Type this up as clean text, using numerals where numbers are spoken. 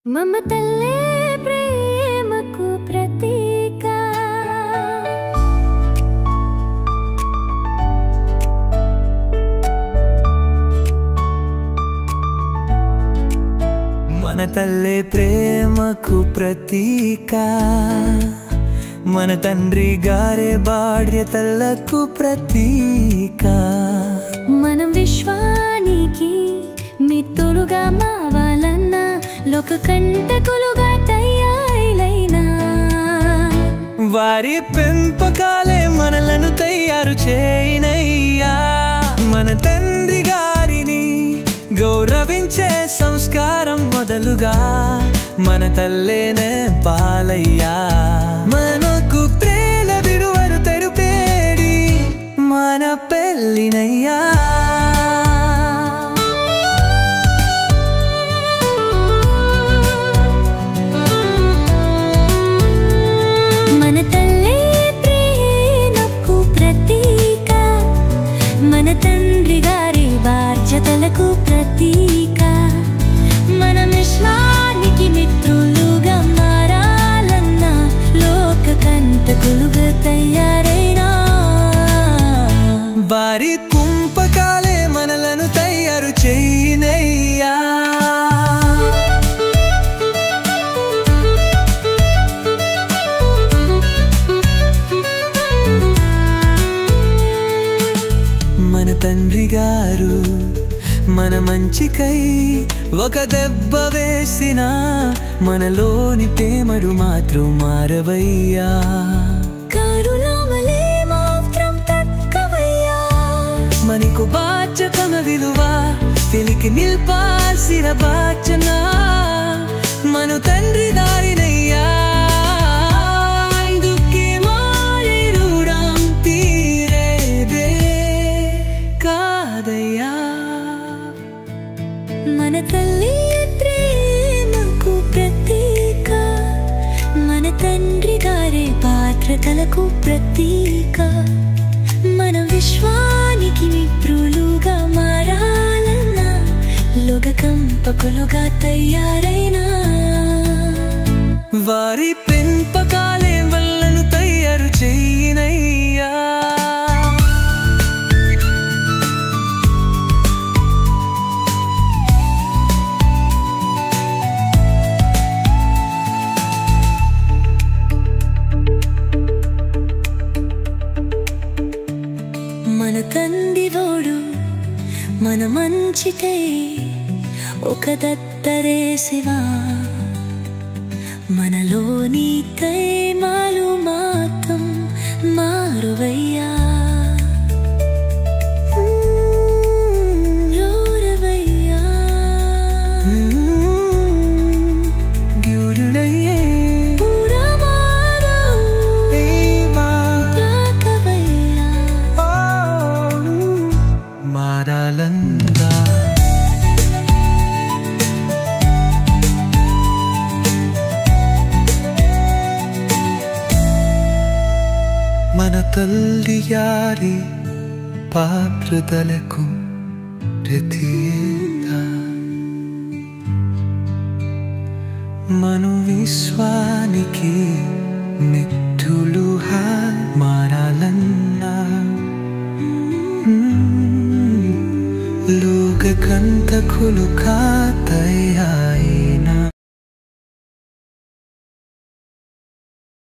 మమతల్లే ప్రేమకు ప్రతీక మన తల్లే ప్రేమకు ప్రతీక మన తండ్రి గారే బాధ్యతలకు ప్రతీక మనం విశ్వానికి మిత్రులుగా మావాలన్న లోక కంటకులుగా తయారైనా వారి పెంపకాలే మనలను తయారు చేయనయ్యా మన తండ్రి గారిని గౌరవించే సంస్కారం మొదలుగా మన తల్లేనే పాలయ్యా మనకు ప్రేమ విలువలు తెరుపేడి మన పెళ్ళినయ్యా మన తల్లే ప్రేమకు ప్రతీక మన తండ్రి గారి బాధ్యతలకు ప్రతీక మన విశ్వానికి మిత్రులుగా మారాలన్న లోక కంటకులుగా తయారైనా వారి కుంపకాలే మనలను తయారు చేయనయ్యా మన తండ్రి గారు మన మంచికై ఒక దెబ్బ వేసినా మనలోని ప్రేమలు మాత్రం మారవయ్యా కరుణమలే మాత్రం తక్కవయ్యా మనకు బాధ్యతన విలువ తెలికి నిల్పాల్సిన బాధ్యన మన తండ్రి దారినయ్యా మన తల్లి ప్రేమకు ప్రతీక మన తండ్రి గారి బాధ్యతలకు ప్రతీక మన విశ్వానికి మిత్రులుగా మారాలన్న లోక కంపకులుగా తయారైనా వారి పెంపకాలే వల్లను తయారు చేయనయ్యా మన తండ్రివోడు మన మంచికై ఒక దత్తరేసివా మనలోని తైమాలు మాత్రం మారువయ్యా మన తల్లి గారి పాత్రతలకు ప్రతీక మన విశ్వానికి మిత్రులుగా మారాలన్నా లోక కంటకులుగా తయారైనా